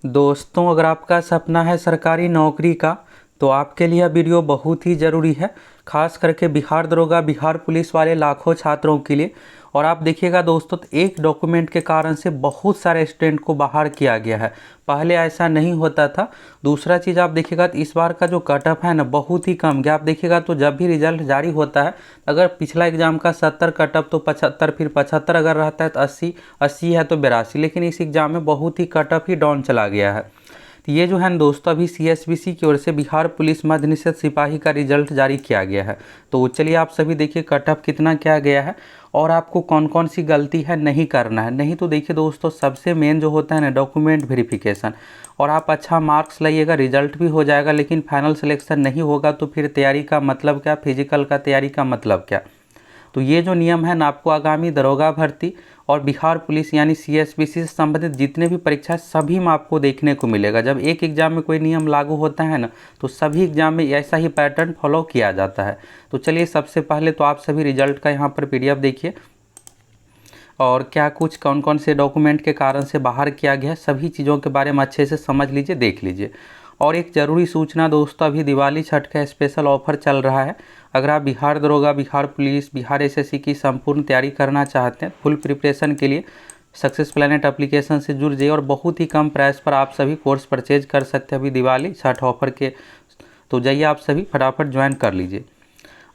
दोस्तों, अगर आपका सपना है सरकारी नौकरी का तो आपके लिए यह वीडियो बहुत ही ज़रूरी है। खास करके बिहार दरोगा, बिहार पुलिस वाले लाखों छात्रों के लिए। और आप देखिएगा दोस्तों, तो एक डॉक्यूमेंट के कारण से बहुत सारे स्टूडेंट को बाहर किया गया है। पहले ऐसा नहीं होता था। दूसरा चीज़ आप देखिएगा तो इस बार का जो कट ऑफ है ना, बहुत ही कम गया। आप देखिएगा तो जब भी रिजल्ट जारी होता है, अगर पिछला एग्जाम का 70 कट ऑफ तो 75, फिर 75 अगर रहता है तो 80, 80 है तो 82, लेकिन इस एग्ज़ाम में बहुत ही कट ऑफ ही डाउन चला गया है। तो ये जो है दोस्तों, अभी CSBC की ओर से बिहार पुलिस मध्य निषेध सिपाही का रिजल्ट जारी किया गया है। तो चलिए आप सभी देखिए कट ऑफ कितना क्या गया है और आपको कौन कौन सी गलती है नहीं करना है। नहीं तो देखिए दोस्तों, सबसे मेन जो होता है ना, डॉक्यूमेंट वेरिफिकेशन। और आप अच्छा मार्क्स लाइएगा, रिजल्ट भी हो जाएगा, लेकिन फाइनल सिलेक्शन नहीं होगा तो फिर तैयारी का मतलब क्या, फिजिकल का तैयारी का मतलब क्या। तो ये जो नियम है ना, आपको आगामी दरोगा भर्ती और बिहार पुलिस यानी CSBC से संबंधित जितने भी परीक्षा सभी में आपको देखने को मिलेगा। जब एक एग्जाम में कोई नियम लागू होता है ना, तो सभी एग्जाम में ऐसा ही पैटर्न फॉलो किया जाता है। तो चलिए सबसे पहले तो आप सभी रिजल्ट का यहाँ पर PDF देखिए और क्या कुछ कौन कौन से डॉक्यूमेंट के कारण से बाहर किया गया है, सभी चीज़ों के बारे में अच्छे से समझ लीजिए, देख लीजिए। और एक ज़रूरी सूचना दोस्तों, अभी दिवाली छठ का स्पेशल ऑफर चल रहा है। अगर आप बिहार दरोगा, बिहार पुलिस, बिहार SSC की संपूर्ण तैयारी करना चाहते हैं, फुल प्रिपरेशन के लिए सक्सेस प्लैनेट एप्लीकेशन से जुड़ जाइए और बहुत ही कम प्राइस पर आप सभी कोर्स परचेज कर सकते हैं अभी दिवाली छठ ऑफर के। तो जाइए आप सभी फटाफट ज्वाइन कर लीजिए।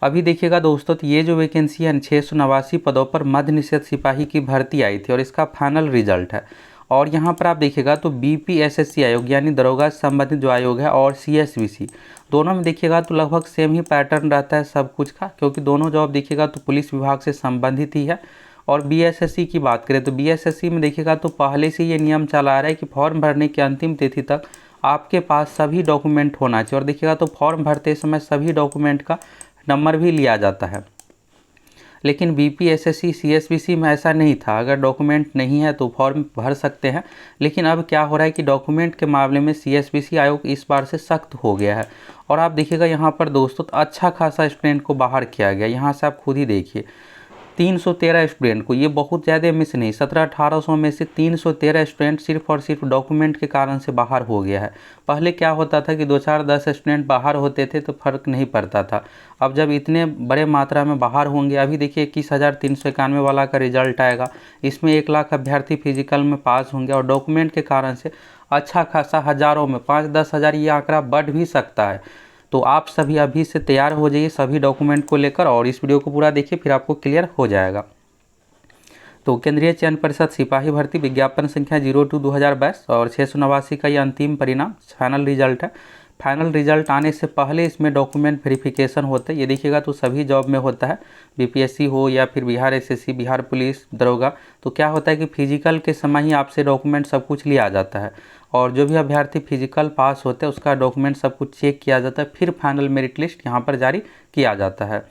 अभी देखिएगा दोस्तों, तो ये जो वैकेंसी है 689 पदों पर मध्य निषेध सिपाही की भर्ती आई थी और इसका फाइनल रिजल्ट है। और यहाँ पर आप देखिएगा तो BPSSC आयोग यानी दरोगा से संबंधित जो आयोग है और CSBC दोनों में देखिएगा तो लगभग सेम ही पैटर्न रहता है सब कुछ का, क्योंकि दोनों जॉब देखिएगा तो पुलिस विभाग से संबंधित ही है। और BSSC की बात करें तो BSSC में देखिएगा तो पहले से ये नियम चला रहा है कि फॉर्म भरने की अंतिम तिथि तक आपके पास सभी डॉक्यूमेंट होना चाहिए। और देखिएगा तो फॉर्म भरते समय सभी डॉक्यूमेंट का नंबर भी लिया जाता है। लेकिन BPSSC CSBC में ऐसा नहीं था, अगर डॉक्यूमेंट नहीं है तो फॉर्म भर सकते हैं। लेकिन अब क्या हो रहा है कि डॉक्यूमेंट के मामले में CSBC आयोग इस बार से सख्त हो गया है। और आप देखिएगा यहाँ पर दोस्तों, तो अच्छा खासा स्टूडेंट को बाहर किया गया। यहाँ से आप खुद ही देखिए 313 स्टूडेंट को, ये बहुत ज़्यादा मिस नहीं, 1700-1800 में से 313 स्टूडेंट सिर्फ और सिर्फ डॉक्यूमेंट के कारण से बाहर हो गया है। पहले क्या होता था कि 2-4-10 स्टूडेंट बाहर होते थे तो फर्क नहीं पड़ता था। अब जब इतने बड़े मात्रा में बाहर होंगे, अभी देखिए 21,391 वाला का रिजल्ट आएगा, इसमें 1 लाख अभ्यर्थी फिजिकल में पास होंगे और डॉक्यूमेंट के कारण से अच्छा खासा हज़ारों में 5-10 हज़ार ये आंकड़ा बढ़ भी सकता है। तो आप सभी अभी से तैयार हो जाइए सभी डॉक्यूमेंट को लेकर और इस वीडियो को पूरा देखिए, फिर आपको क्लियर हो जाएगा। तो केंद्रीय चयन परिषद सिपाही भर्ती विज्ञापन संख्या 02/2022 और 689 का ये अंतिम परिणाम फाइनल रिजल्ट है। फाइनल रिजल्ट आने से पहले इसमें डॉक्यूमेंट वेरिफिकेशन होता है। ये देखिएगा तो सभी जॉब में होता है, BPSC हो या फिर बिहार SSC, बिहार पुलिस, दरोगा। तो क्या होता है कि फिजिकल के समय ही आपसे डॉक्यूमेंट सब कुछ लिया जाता है और जो भी अभ्यर्थी फिजिकल पास होते हैं उसका डॉक्यूमेंट सब कुछ चेक किया जाता है, फिर फाइनल मेरिट लिस्ट यहाँ पर जारी किया जाता है।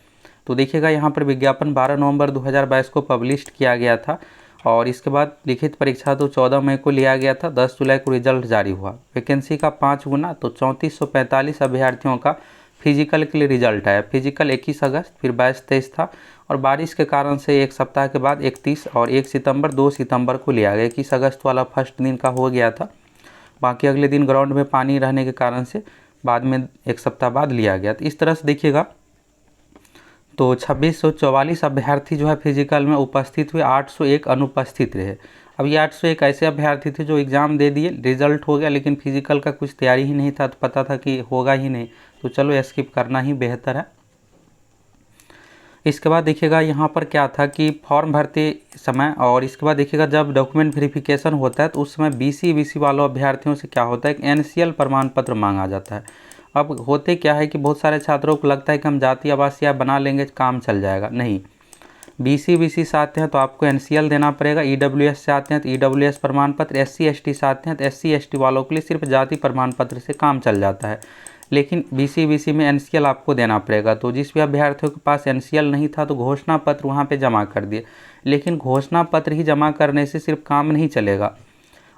तो देखिएगा यहाँ पर विज्ञापन 12 नवंबर 2022 को पब्लिश किया गया था और इसके बाद लिखित परीक्षा तो 14 मई को लिया गया था। 10 जुलाई को रिजल्ट जारी हुआ। वैकेंसी का 5 गुना तो 3445 अभ्यर्थियों का फिजिकल के लिए रिजल्ट आया। फिजिकल 21 अगस्त, फिर 22-23 था और बारिश के कारण से एक सप्ताह के बाद 31 और 1 सितंबर 2 सितंबर को लिया गया। 21 अगस्त वाला फर्स्ट दिन का हो गया था, बाकी अगले दिन ग्राउंड में पानी रहने के कारण से बाद में एक सप्ताह बाद लिया गया। तो इस तरह से देखिएगा तो 2644 अभ्यर्थी जो है फिजिकल में उपस्थित हुए, 801 अनुपस्थित रहे। अब ये 801 ऐसे अभ्यर्थी थे जो एग्ज़ाम दे दिए, रिजल्ट हो गया, लेकिन फिजिकल का कुछ तैयारी ही नहीं था, तो पता था कि होगा ही नहीं, तो चलो स्किप करना ही बेहतर है। इसके बाद देखिएगा यहाँ पर क्या था कि फॉर्म भरते समय और इसके बाद देखिएगा जब डॉक्यूमेंट वेरिफिकेशन होता है तो उस समय BC वालों अभ्यर्थियों से क्या होता है कि NCL प्रमाण पत्र मांगा जाता है। अब होते क्या है कि बहुत सारे छात्रों को लगता है कि हम जाति आवासीय बना लेंगे काम चल जाएगा, नहीं। BC से आते हैं तो आपको NCL देना पड़ेगा। EWS से आते हैं तो EWS प्रमाण पत्र, SC ST से आते हैं तो SC ST वालों के लिए सिर्फ जाति प्रमाण पत्र से काम चल जाता है। लेकिन BC में NCL आपको देना पड़ेगा। तो जिस भी अभ्यर्थियों के पास NCL नहीं था तो घोषणा पत्र वहाँ पे जमा कर दिए। लेकिन घोषणा पत्र ही जमा करने से सिर्फ काम नहीं चलेगा,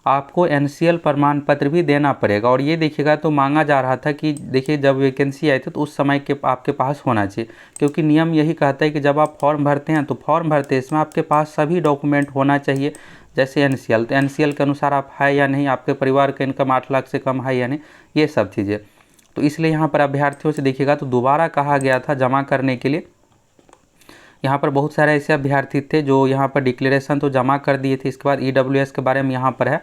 आपको NCL प्रमाण पत्र भी देना पड़ेगा। और ये देखिएगा तो मांगा जा रहा था कि देखिए जब वैकेंसी आई थी तो उस समय के आपके पास होना चाहिए, क्योंकि नियम यही कहता है कि जब आप फॉर्म भरते हैं तो फॉर्म भरते इसमें आपके पास सभी डॉक्यूमेंट होना चाहिए। जैसे एनसीएल, तो एनसीएल के अनुसार आप है या नहीं, आपके परिवार का इनकम 8 लाख से कम है या नहीं, ये सब चीज़ें। तो इसलिए यहाँ पर अभ्यर्थियों से देखिएगा तो दोबारा कहा गया था जमा करने के लिए। यहाँ पर बहुत सारे ऐसे अभ्यर्थी थे जो यहाँ पर डिक्लेरेशन तो जमा कर दिए थे। इसके बाद ईडब्ल्यूएस के बारे में यहाँ पर है,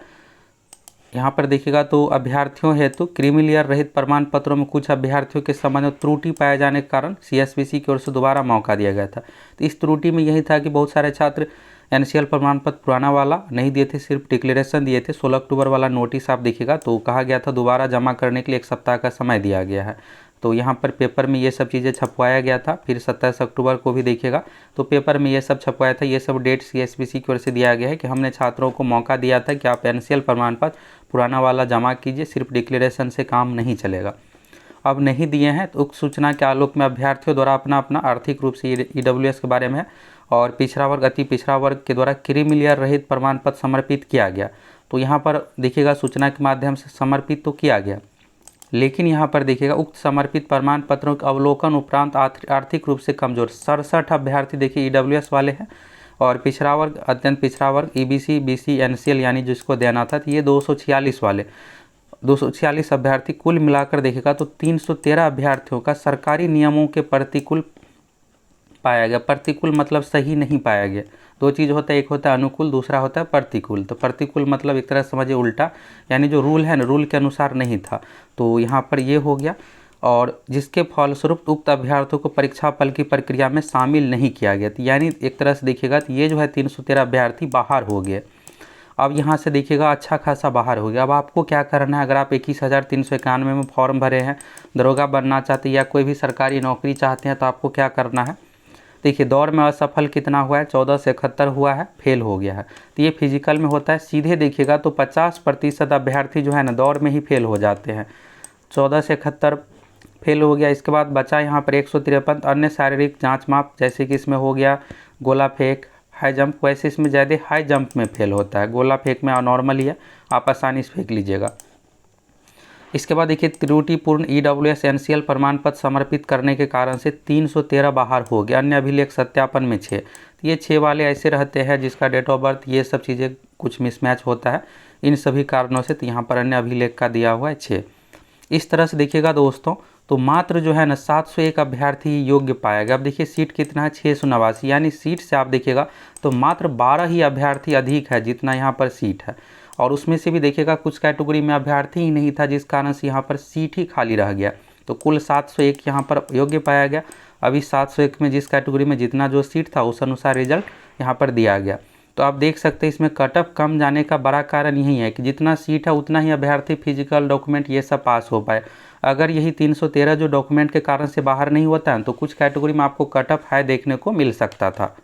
यहाँ पर देखिएगा तो अभ्यर्थियों हेतु क्रीमी लेयर रहित प्रमाण पत्रों में कुछ अभ्यर्थियों के संबंध में त्रुटि पाए जाने के कारण सीएसबीसी की ओर से दोबारा मौका दिया गया था। तो इस त्रुटि में यही था कि बहुत सारे छात्र एनसीएल प्रमाण पत्र पुराना वाला नहीं दिए थे, सिर्फ डिक्लेरेशन दिए थे। 16 अक्टूबर वाला नोटिस आप देखिएगा तो कहा गया था दोबारा जमा करने के लिए 1 सप्ताह का समय दिया गया है। तो यहाँ पर पेपर में ये सब चीज़ें छपवाया गया था। फिर 27 अक्टूबर को भी देखिएगा तो पेपर में ये सब छपवाया था। ये सब डेट सीएसबीसी की ओर से दिया गया है कि हमने छात्रों को मौका दिया था कि आप एनसीएल प्रमाण पत्र पुराना वाला जमा कीजिए, सिर्फ डिक्लेरेशन से काम नहीं चलेगा। अब नहीं दिए हैं तो उक्त सूचना के आलोक में अभ्यर्थियों द्वारा अपना आर्थिक रूप से ईडब्ल्यूएस के बारे में और पिछड़ा वर्ग अति पिछड़ा वर्ग के द्वारा क्रीमी लेयर रहित प्रमाण पत्र समर्पित किया गया। तो यहाँ पर देखिएगा सूचना के माध्यम से समर्पित तो किया गया, लेकिन यहाँ पर देखिएगा उक्त समर्पित प्रमाण पत्रों के अवलोकन उपरांत आर्थिक रूप से कमजोर 67 अभ्यर्थी देखिए ईडब्ल्यूएस वाले हैं और पिछड़ा वर्ग अत्यंत पिछड़ा वर्ग ईबीसी बीसी एनसीएल यानी जिसको देना था, तो ये 246 वाले 246 अभ्यर्थी कुल मिलाकर देखिएगा तो 313 अभ्यर्थियों का सरकारी नियमों के प्रतिकूल पाया गया। प्रतिकूल मतलब सही नहीं पाया गया। दो चीज़ होता है, एक होता है अनुकूल, दूसरा होता है प्रतिकूल। तो प्रतिकूल मतलब एक तरह से समझिए उल्टा, यानी जो रूल है ना रूल के अनुसार नहीं था। तो यहाँ पर ये हो गया और जिसके फलस्वरूप उक्त अभ्यर्थियों को परीक्षा फल की प्रक्रिया में शामिल नहीं किया गया। यानी एक तरह से देखिएगा तो ये जो है 313 अभ्यर्थी बाहर हो गए। अब यहाँ से देखिएगा अच्छा खासा बाहर हो गया। अब आपको क्या करना है, अगर आप 21,391 में फॉर्म भरे हैं, दरोगा बनना चाहते हैं या कोई भी सरकारी नौकरी चाहते हैं, तो आपको क्या करना है, देखिए दौड़ में असफल कितना हुआ है, 14 से 71 हुआ है, फेल हो गया है। तो ये फिजिकल में होता है। सीधे देखिएगा तो 50% अभ्यर्थी जो है ना दौड़ में ही फेल हो जाते हैं। 14 से 71 फेल हो गया। इसके बाद बचा यहाँ पर 153 अन्य शारीरिक जांच माप, जैसे कि इसमें हो गया गोला फेंक, हाई जंप। वैसे इसमें ज़्यादा हाई जंप में फेल होता है, गोला फेंक में नॉर्मल ही है, आप आसानी से फेंक लीजिएगा। इसके बाद देखिए त्रुटिपूर्ण ईडब्ल्यूएस एनसीएल प्रमाण पत्र समर्पित करने के कारण से 313 बाहर हो गया। अन्य अभिलेख सत्यापन में 6। तो ये 6 वाले ऐसे रहते हैं जिसका डेट ऑफ बर्थ ये सब चीज़ें कुछ मिसमैच होता है, इन सभी कारणों से। तो यहाँ पर अन्य अभिलेख का दिया हुआ है 6। इस तरह से देखिएगा दोस्तों तो मात्र जो है ना 701 अभ्यर्थी योग्य पाया गया। अब देखिए सीट कितना है, 689, यानी सीट से आप देखिएगा तो मात्र 12 ही अभ्यर्थी अधिक है जितना यहाँ पर सीट है। और उसमें से भी देखिएगा कुछ कैटेगरी में अभ्यर्थी ही नहीं था, जिस कारण से यहाँ पर सीट ही खाली रह गया। तो कुल 701 यहाँ पर योग्य पाया गया। अभी 701 में जिस कैटेगरी में जितना जो सीट था उस अनुसार रिजल्ट यहाँ पर दिया गया। तो आप देख सकते हैं इसमें कट ऑफ कम जाने का बड़ा कारण यही है कि जितना सीट है उतना ही अभ्यर्थी फिजिकल डॉक्यूमेंट ये सब पास हो पाए। अगर यही 313 जो डॉक्यूमेंट के कारण से बाहर नहीं होता है तो कुछ कैटेगरी में आपको कट ऑफ हाई देखने को मिल सकता था।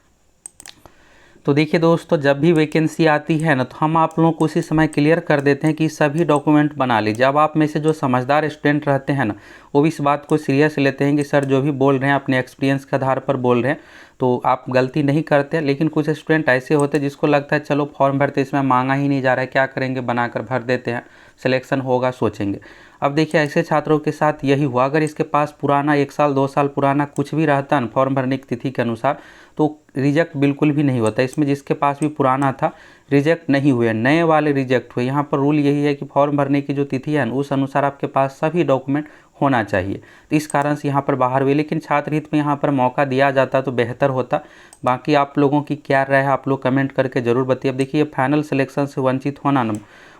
तो देखिए दोस्तों जब भी वैकेंसी आती है ना तो हम आप लोगों को उसी समय क्लियर कर देते हैं कि सभी डॉक्यूमेंट बना लीजिए। अब आप में से जो समझदार स्टूडेंट रहते हैं ना वो भी इस बात को सीरियस लेते हैं कि सर जो भी बोल रहे हैं अपने एक्सपीरियंस के आधार पर बोल रहे हैं, तो आप गलती नहीं करते। लेकिन कुछ स्टूडेंट ऐसे होते हैं जिसको लगता है चलो फॉर्म भरते इसमें मांगा ही नहीं जा रहा है, क्या करेंगे, बनाकर भर देते हैं, सिलेक्शन होगा सोचेंगे। अब देखिए ऐसे छात्रों के साथ यही हुआ। अगर इसके पास पुराना 1 साल 2 साल पुराना कुछ भी रहता है फॉर्म भरने की तिथि के अनुसार तो रिजेक्ट बिल्कुल भी नहीं होता। इसमें जिसके पास भी पुराना था रिजेक्ट नहीं हुए, नए वाले रिजेक्ट हुए। यहाँ पर रूल यही है कि फॉर्म भरने की जो तिथि है उस अनुसार आपके पास सभी डॉक्यूमेंट होना चाहिए। तो इस कारण से यहाँ पर बाहर हुए, लेकिन छात्र हित में यहाँ पर मौका दिया जाता तो बेहतर होता। बाकी आप लोगों की क्या राय है आप लोग कमेंट करके ज़रूर बताइए। अब देखिए फाइनल सिलेक्शन से वंचित होना ना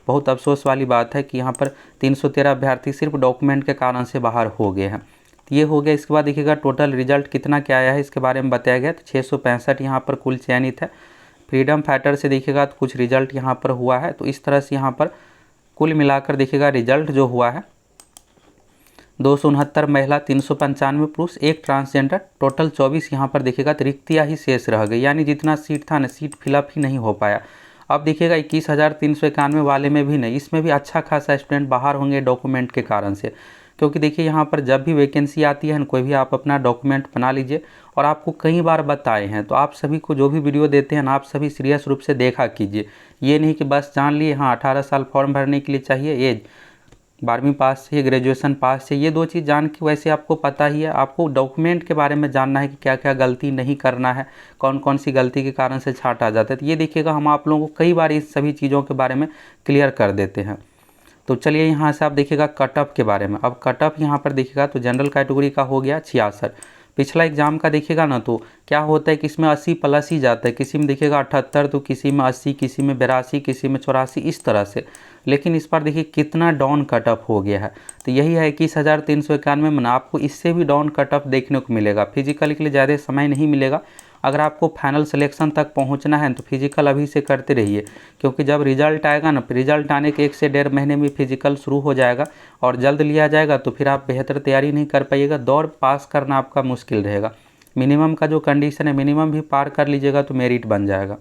बहुत अफसोस वाली बात है कि यहाँ पर 313 अभ्यर्थी सिर्फ डॉक्यूमेंट के कारण से बाहर हो गए हैं। ये हो गया। इसके बाद देखिएगा टोटल रिजल्ट कितना क्या आया है इसके बारे में बताया गया। तो 665 यहाँ पर कुल चयनित है। फ्रीडम फाइटर से देखिएगा तो कुछ रिजल्ट यहाँ पर हुआ है। तो इस तरह से यहाँ पर कुल मिलाकर देखिएगा रिजल्ट जो हुआ है 269 महिला, 395 पुरुष, 1 ट्रांसजेंडर, टोटल 24 यहाँ पर देखिएगा तो रिक्तियाँ ही शेष रह गई, यानी जितना सीट था ना सीट फिलअप ही नहीं हो पाया। अब देखिएगा 21,391 वाले में भी नहीं, इसमें भी अच्छा खासा स्टूडेंट बाहर होंगे डॉक्यूमेंट के कारण से। क्योंकि देखिए यहाँ पर जब भी वैकेंसी आती है ना कोई भी आप अपना डॉक्यूमेंट बना लीजिए। और आपको कई बार बताए हैं तो आप सभी को जो भी वीडियो देते हैं ना आप सभी सीरियस रूप से देखा कीजिए। ये नहीं कि बस जान लिए हाँ 18 साल फॉर्म भरने के लिए चाहिए एज, 12वीं पास चाहिए, ग्रेजुएशन पास चाहिए, ये 2 चीज़ जान के वैसे आपको पता ही है। आपको डॉक्यूमेंट के बारे में जानना है कि क्या क्या गलती नहीं करना है, कौन कौन सी गलती के कारण से छांट आ जाता है। तो ये देखिएगा हम आप लोगों को कई बार इस सभी चीज़ों के बारे में क्लियर कर देते हैं। तो चलिए यहाँ से आप देखिएगा कट ऑफ के बारे में। अब कट ऑफ यहाँ पर देखिएगा तो जनरल कैटेगरी का हो गया 66। पिछला एग्जाम का देखिएगा ना तो क्या होता है कि इसमें 80 प्लस ही जाता है, किसी में देखिएगा 78, तो किसी में 80, किसी में 82, किसी में 84, इस तरह से। लेकिन इस बार देखिए कितना डाउन कट ऑफ हो गया है, तो यही है 21,391 में। आपको इससे भी डाउन कट ऑफ देखने को मिलेगा। फिजिकल के लिए ज़्यादा समय नहीं मिलेगा। अगर आपको फाइनल सिलेक्शन तक पहुंचना है तो फिजिकल अभी से करते रहिए, क्योंकि जब रिजल्ट आएगा ना, रिजल्ट आने के 1 से 1.5 महीने में फिजिकल शुरू हो जाएगा और जल्द लिया जाएगा, तो फिर आप बेहतर तैयारी नहीं कर पाइएगा। दौड़ पास करना आपका मुश्किल रहेगा। मिनिमम का जो कंडीशन है, मिनिमम भी पार कर लीजिएगा तो मेरिट बन जाएगा।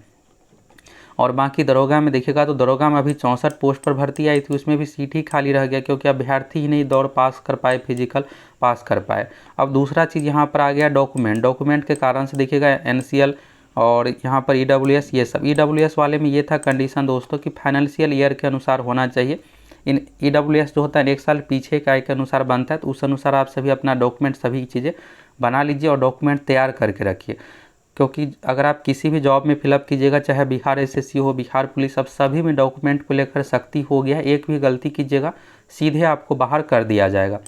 और बाकी दरोगा में देखिएगा तो दरोगा में अभी 64 पोस्ट पर भर्ती आई थी, उसमें भी सीट ही खाली रह गया, क्योंकि अभ्यर्थी ही नहीं दौड़ पास कर पाए, फिजिकल पास कर पाए। अब दूसरा चीज़ यहाँ पर आ गया डॉक्यूमेंट के कारण से देखिएगा NCL और यहाँ पर EWS, ये सब EWS वाले में ये था कंडीशन दोस्तों कि फाइनेंशियल ईयर के अनुसार होना चाहिए। इन EWS जो होता है 1 साल पीछे का के अनुसार बनता है, तो उस अनुसार आप सभी अपना डॉक्यूमेंट सभी चीज़ें बना लीजिए और डॉक्यूमेंट तैयार करके रखिए। क्योंकि अगर आप किसी भी जॉब में फिलअप कीजिएगा, चाहे बिहार SSC हो, बिहार पुलिस, अब सभी में डॉक्यूमेंट को लेकर सख्ती हो गया है। एक भी गलती कीजिएगा सीधे आपको बाहर कर दिया जाएगा।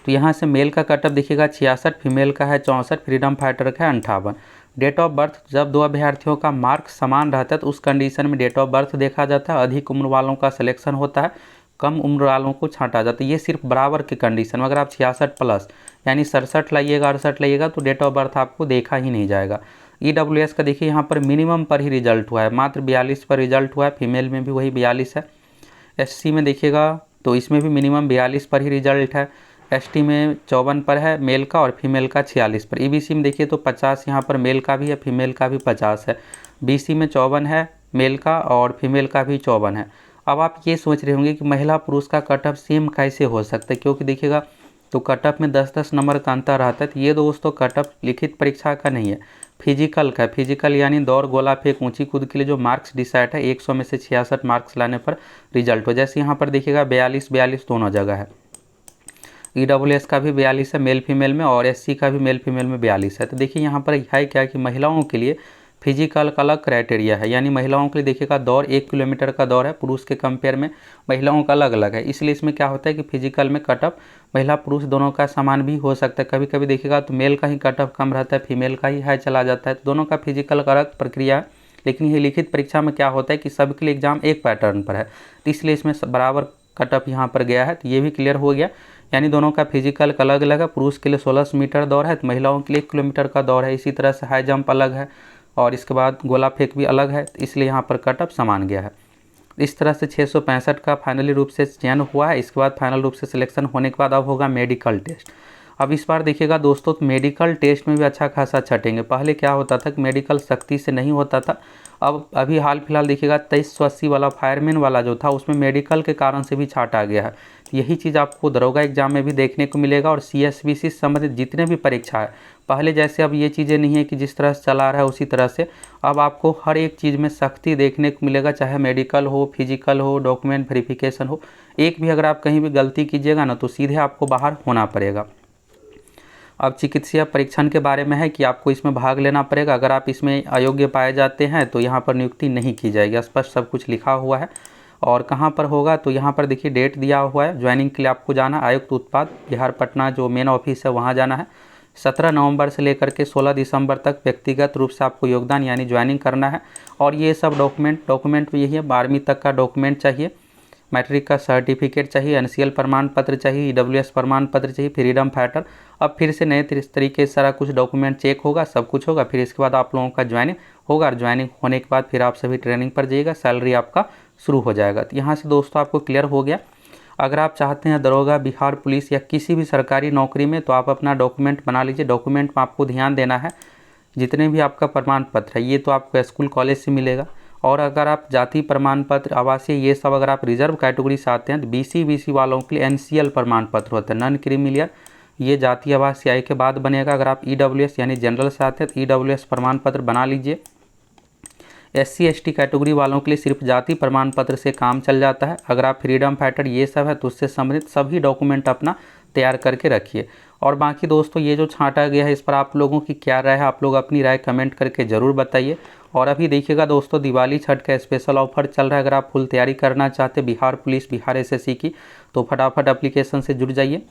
तो यहाँ से मेल का कटअप देखिएगा 66, फीमेल का है 64, फ्रीडम फाइटर का है 58। डेट ऑफ बर्थ, जब 2 अभ्यर्थियों का मार्क समान रहता है तो उस कंडीशन में डेट ऑफ बर्थ देखा जाता है। अधिक उम्र वालों का सिलेक्शन होता है, कम उम्र वालों को छांटा जाता है। ये सिर्फ बराबर के कंडीशन में। अगर आप 66 प्लस यानी 67 लाइएगा, 68 लाइएगा तो डेट ऑफ बर्थ आपको देखा ही नहीं जाएगा। EWS का देखिए यहाँ पर मिनिमम पर ही रिजल्ट हुआ है, मात्र 42 पर रिजल्ट हुआ है। फीमेल में भी वही 42 है। SC में देखिएगा तो इसमें भी मिनिमम 42 पर ही रिजल्ट है। ST में 54 पर है मेल का और फीमेल का 46 पर। EBC में देखिए तो 50 यहाँ पर मेल का भी है, फीमेल का भी 50 है। BC में 54 है मेल का और फीमेल का भी 54 है। अब आप ये सोच रहे होंगे कि महिला पुरुष का कट ऑफ सेम कैसे हो सकता है, क्योंकि देखिएगा तो कट ऑफ में 10-10 नंबर का अंतर रहता है। तो ये दोस्तों कट ऑफ लिखित परीक्षा का नहीं है, फिजिकल का। फिजिकल यानी दौड़, गोला फेंक, ऊंची कूद के लिए जो मार्क्स डिसाइड है 100 में से 66 मार्क्स लाने पर रिजल्ट हो। जैसे यहाँ पर देखिएगा 42-42 दोनों जगह है। EWS का भी 42 है मेल फीमेल में और SC का भी मेल फीमेल में 42 है। तो देखिए यहाँ पर है क्या कि महिलाओं के लिए फिजिकल का अलग क्राइटेरिया है, यानी महिलाओं के लिए देखिएगा दौड़ 1 किलोमीटर का दौड़ है, पुरुष के कंपेयर में महिलाओं का अलग अलग है। इसलिए इसमें क्या होता है कि फिजिकल में कट ऑफ महिला पुरुष दोनों का समान भी हो सकता है। कभी कभी देखिएगा तो मेल का ही कट ऑफ कम रहता है, फीमेल का ही हाई चला जाता है। तो दोनों का फिजिकल का अलग प्रक्रिया है। लेकिन ये लिखित परीक्षा में क्या होता है कि सबके लिए एग्जाम एक पैटर्न पर है, तो इसलिए इसमें बराबर कट ऑफ यहाँ पर गया है। तो ये भी क्लियर हो गया, यानी दोनों का फिजिकल का अलग अलग है। पुरुष के लिए 1600 मीटर दौड़ है, तो महिलाओं के लिए 1 किलोमीटर का दौड़ है। इसी तरह से हाई जंप अलग है और इसके बाद गोला फेंक भी अलग है, तो इसलिए यहाँ पर कट ऑफ समान गया है। इस तरह से 665 का फाइनली रूप से चयन हुआ है। इसके बाद फाइनल रूप से सिलेक्शन होने के बाद अब होगा मेडिकल टेस्ट। अब इस बार देखिएगा दोस्तों तो मेडिकल टेस्ट में भी अच्छा खासा छटेंगे। पहले क्या होता था कि मेडिकल सख्ती से नहीं होता था, अब अभी हाल फिलहाल देखिएगा 2380 वाला फायरमैन वाला जो था उसमें मेडिकल के कारण से भी छाट आ गया है। यही चीज़ आपको दरोगा एग्जाम में भी देखने को मिलेगा और CSBC से संबंधित जितने भी परीक्षा है पहले जैसे अब ये चीज़ें नहीं है कि जिस तरह से चला रहा है उसी तरह से अब आपको हर एक चीज़ में सख्ती देखने को मिलेगा, चाहे मेडिकल हो, फिजिकल हो, डॉक्यूमेंट वेरिफिकेशन हो। एक भी अगर आप कहीं भी गलती कीजिएगा ना तो सीधे आपको बाहर होना पड़ेगा। अब चिकित्सीय परीक्षण के बारे में है कि आपको इसमें भाग लेना पड़ेगा। अगर आप इसमें अयोग्य पाए जाते हैं तो यहाँ पर नियुक्ति नहीं की जाएगी, स्पष्ट सब कुछ लिखा हुआ है। और कहाँ पर होगा तो यहाँ पर देखिए डेट दिया हुआ है। ज्वाइनिंग के लिए आपको जाना आयुक्त उत्पाद बिहार पटना जो मेन ऑफिस है वहाँ जाना है। 17 नवंबर से लेकर के 16 दिसंबर तक व्यक्तिगत रूप से आपको योगदान यानी ज्वाइनिंग करना है। और ये सब डॉक्यूमेंट यही है, 12वीं तक का डॉक्यूमेंट चाहिए, मैट्रिक का सर्टिफिकेट चाहिए, NCL प्रमाण पत्र चाहिए, EWS प्रमाण पत्र चाहिए, फ्रीडम फाइटर। अब फिर से नए तरीके से सारा कुछ डॉक्यूमेंट चेक होगा, सब कुछ होगा। फिर इसके बाद आप लोगों का ज्वाइनिंग होगा और ज्वाइनिंग होने के बाद फिर आप सभी ट्रेनिंग पर जाइएगा, सैलरी आपका शुरू हो जाएगा। तो यहाँ से दोस्तों आपको क्लियर हो गया। अगर आप चाहते हैं दरोगा, बिहार पुलिस या किसी भी सरकारी नौकरी में तो आप अपना डॉक्यूमेंट बना लीजिए। डॉक्यूमेंट में आपको ध्यान देना है जितने भी आपका प्रमाण पत्र है ये तो आपको स्कूल कॉलेज से मिलेगा। और अगर आप जाति प्रमाण पत्र, आवासीय, ये सब अगर आप रिजर्व कैटेगरी से आते हैं तो BC वालों के लिए NCL प्रमाण पत्र होता है, नॉन क्रीमिलियर। ये जाति आवासीय आय के बाद बनेगा। अगर आप EWS यानी जनरल से आते हैं तो EWS प्रमाण पत्र बना लीजिए। SC ST कैटेगरी वालों के लिए सिर्फ जाति प्रमाण पत्र से काम चल जाता है। अगर आप फ्रीडम फाइटर ये सब है तो उससे संबंधित सभी डॉक्यूमेंट अपना तैयार करके रखिए। और बाकी दोस्तों ये जो छांटा गया है इस पर आप लोगों की क्या राय है, आप लोग अपनी राय कमेंट करके ज़रूर बताइए। और अभी देखिएगा दोस्तों दिवाली छठ का स्पेशल ऑफर चल रहा है। अगर आप फुल तैयारी करना चाहते बिहार पुलिस बिहार SSC की तो फटाफट एप्लीकेशन से जुड़ जाइए।